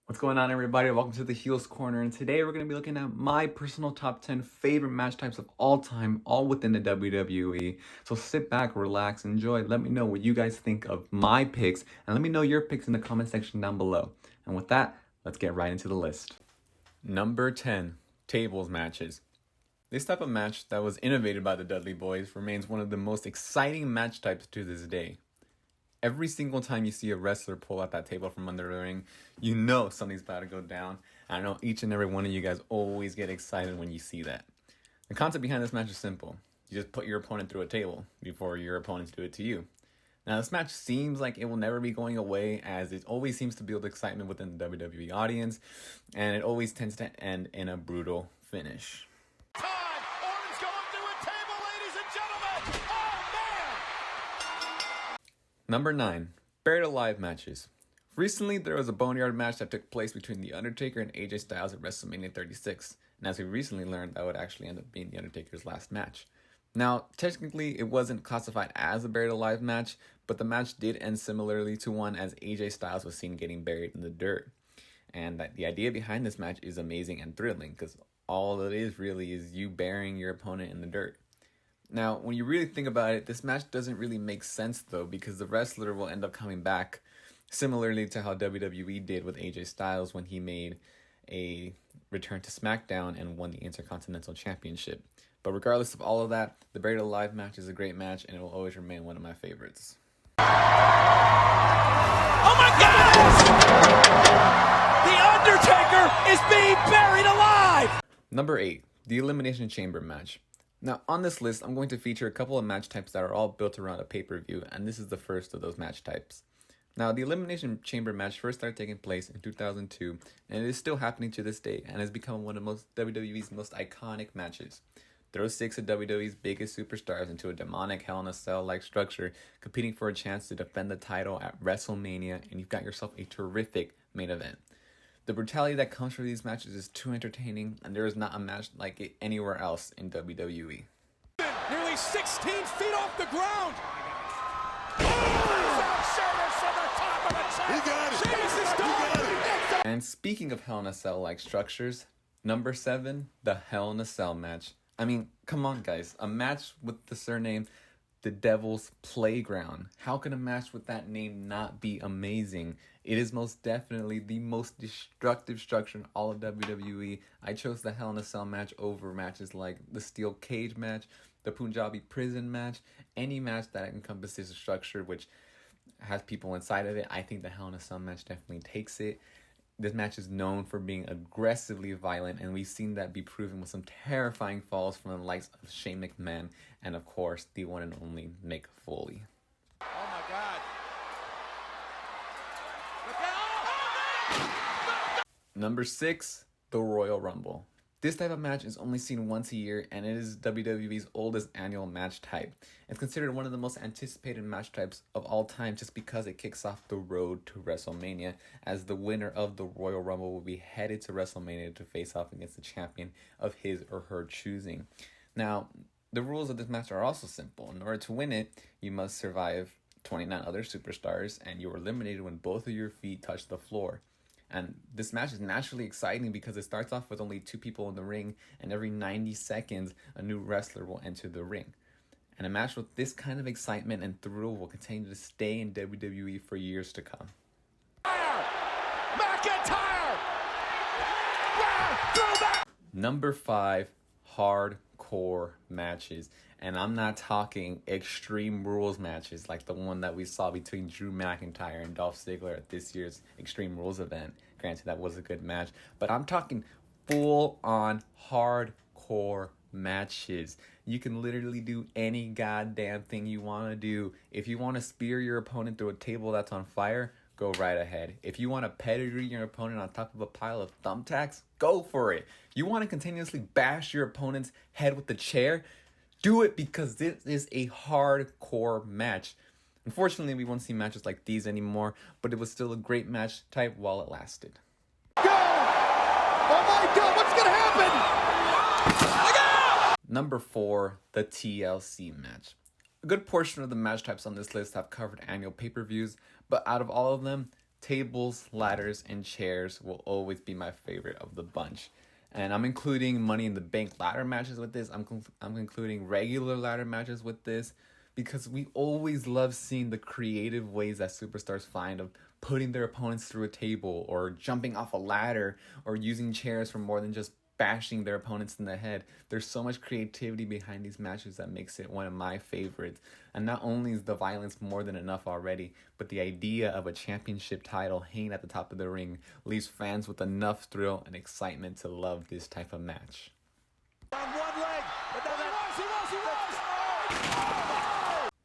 What's going on, everybody? Welcome to the Heels Corner, and today we're going to be looking at my personal top 10 favorite match types of all time, all within the WWE. So sit back, relax, enjoy. Let me know what you guys think of my picks, and let me know your picks in the comment section down below. And with that, let's get right into the list. Number 10, tables matches. This type of match that was innovated by the Dudley Boys remains one of the most exciting match types to this day. Every single time you see a wrestler pull out that table from under the ring, you know something's about to go down. I know each and every one of you guys always get excited when you see that. The concept behind this match is simple. You just put your opponent through a table before your opponents do it to you. Now, this match seems like it will never be going away, as it always seems to build excitement within the WWE audience, and it always tends to end in a brutal finish. Number 9, Buried Alive matches. Recently, there was a Boneyard match that took place between The Undertaker and AJ Styles at WrestleMania 36, and as we recently learned, that would actually end up being The Undertaker's last match. Now, technically, it wasn't classified as a Buried Alive match, but the match did end similarly to one as AJ Styles was seen getting buried in the dirt. And the idea behind this match is amazing and thrilling, because all it is really is you burying your opponent in the dirt. Now, when you really think about it, this match doesn't really make sense, though, because the wrestler will end up coming back, similarly to how WWE did with AJ Styles when he made a return to SmackDown and won the Intercontinental Championship. But regardless of all of that, the Buried Alive match is a great match, and it will always remain one of my favorites. Oh my God! The Undertaker is being buried alive! Number 8, the Elimination Chamber match. Now, on this list, I'm going to feature a couple of match types that are all built around a pay-per-view, and this is the first of those match types. Now, the Elimination Chamber match first started taking place in 2002, and it is still happening to this day, and has become one of WWE's most iconic matches. Throw 6 of WWE's biggest superstars into a demonic Hell in a Cell-like structure, competing for a chance to defend the title at WrestleMania, and you've got yourself a terrific main event. The brutality that comes from these matches is too entertaining, and there is not a match like it anywhere else in WWE. Nearly 16 feet off the ground! He got it! And speaking of Hell in a Cell-like structures, number 7, the Hell in a Cell match. I mean, come on guys, a match with the surname The Devil's Playground. How can a match with that name not be amazing? It is most definitely the most destructive structure in all of WWE. I chose the Hell in a Cell match over matches like the Steel Cage match, the Punjabi Prison match, any match that encompasses a structure which has people inside of it. I think the Hell in a Cell match definitely takes it. This match is known for being aggressively violent, and we've seen that be proven with some terrifying falls from the likes of Shane McMahon and, of course, the one and only Mick Foley. Oh my God. Number 6, the Royal Rumble. This type of match is only seen once a year, and it is WWE's oldest annual match type. It's considered one of the most anticipated match types of all time just because it kicks off the road to WrestleMania, as the winner of the Royal Rumble will be headed to WrestleMania to face off against the champion of his or her choosing. Now, the rules of this match are also simple. In order to win it, you must survive 29 other superstars, and you are eliminated when both of your feet touch the floor. And this match is naturally exciting because it starts off with only 2 people in the ring, and every 90 seconds, a new wrestler will enter the ring. And a match with this kind of excitement and thrill will continue to stay in WWE for years to come. McIntyre! Number 5, hardcore matches. And I'm not talking Extreme Rules matches like the one that we saw between Drew McIntyre and Dolph Ziggler at this year's Extreme Rules event. Granted, that was a good match, but I'm talking full-on hardcore matches. You can literally do any goddamn thing you want to do. If you want to spear your opponent through a table that's on fire, go right ahead. If you want to pedigree your opponent on top of a pile of thumbtacks, go for it. You want to continuously bash your opponent's head with the chair? Do it, because this is a hardcore match. Unfortunately, we won't see matches like these anymore, but it was still a great match type while it lasted. Go! Oh my God, what's going to happen? Number 4, the TLC match. A good portion of the match types on this list have covered annual pay-per-views, but out of all of them, tables, ladders, and chairs will always be my favorite of the bunch. And I'm including Money in the Bank ladder matches with this. I'm including regular ladder matches with this because we always love seeing the creative ways that superstars find of putting their opponents through a table or jumping off a ladder or using chairs for more than just bashing their opponents in the head. There's so much creativity behind these matches that makes it one of my favorites. And not only is the violence more than enough already, but the idea of a championship title hanging at the top of the ring leaves fans with enough thrill and excitement to love this type of match. On one leg, but then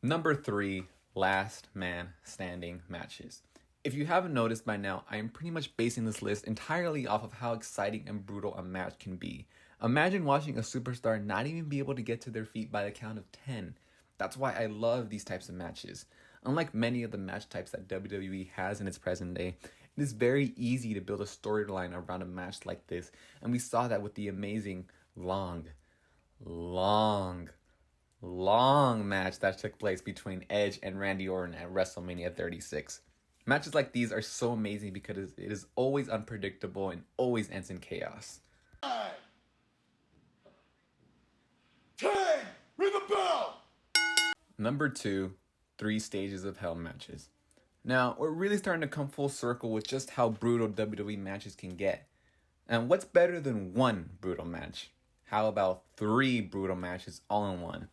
Number 3, last man standing matches. If you haven't noticed by now, I am pretty much basing this list entirely off of how exciting and brutal a match can be. Imagine watching a superstar not even be able to get to their feet by the count of 10. That's why I love these types of matches. Unlike many of the match types that WWE has in its present day, it is very easy to build a storyline around a match like this, and we saw that with the amazing long match that took place between Edge and Randy Orton at WrestleMania 36. Matches like these are so amazing because it is always unpredictable and always ends in chaos. 10, ring the bell! Number 2, 3 stages of hell matches. Now, we're really starting to come full circle with just how brutal WWE matches can get. And what's better than one brutal match? How about 3 brutal matches all in one?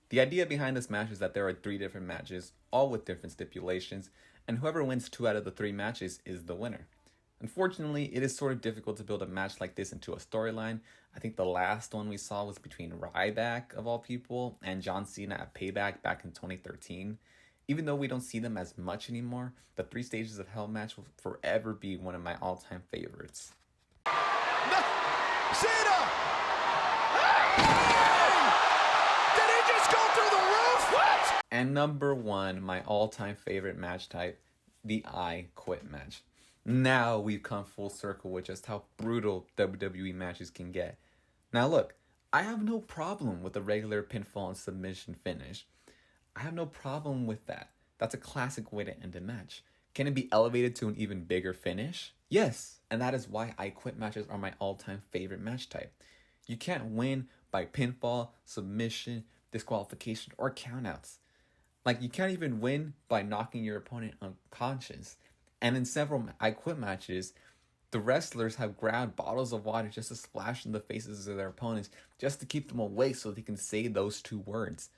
The idea behind this match is that there are 3 different matches, all with different stipulations, and whoever wins 2 out of the 3 matches is the winner. Unfortunately, it is sort of difficult to build a match like this into a storyline. I think the last one we saw was between Ryback, of all people, and John Cena at Payback back in 2013. Even though we don't see them as much anymore, the 3 stages of hell match will forever be one of my all-time favorites. Cena! Hey! Did he just go through the roof? What? And number 1, my all-time favorite match type, the I Quit match. Now we've come full circle with just how brutal WWE matches can get. Now look, I have no problem with a regular pinfall and submission finish. I have no problem with that. That's a classic way to end a match. Can it be elevated to an even bigger finish? Yes, and that is why I Quit matches are my all-time favorite match type. You can't win by pinfall, submission, disqualification, or countouts. Like, you can't even win by knocking your opponent unconscious. And in several I Quit matches, the wrestlers have grabbed bottles of water just to splash in the faces of their opponents, just to keep them awake so they can say those 2 words.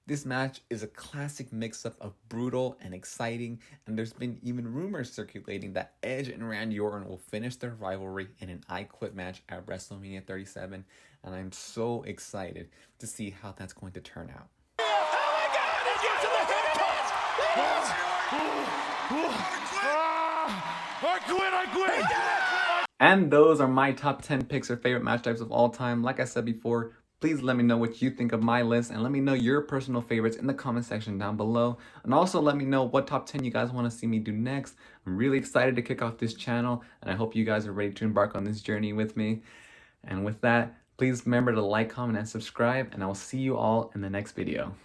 This match is a classic mix-up of brutal and exciting, and there's been even rumors circulating that Edge and Randy Orton will finish their rivalry in an I Quit match at WrestleMania 37, and I'm so excited to see how that's going to turn out. I quit! And those are my top 10 picks or favorite match types of all time. Like I said before, please let me know what you think of my list and let me know your personal favorites in the comment section down below. And also let me know what top 10 you guys want to see me do next. I'm really excited to kick off this channel, and I hope you guys are ready to embark on this journey with me. And with that, please remember to like, comment, and subscribe, and I will see you all in the next video.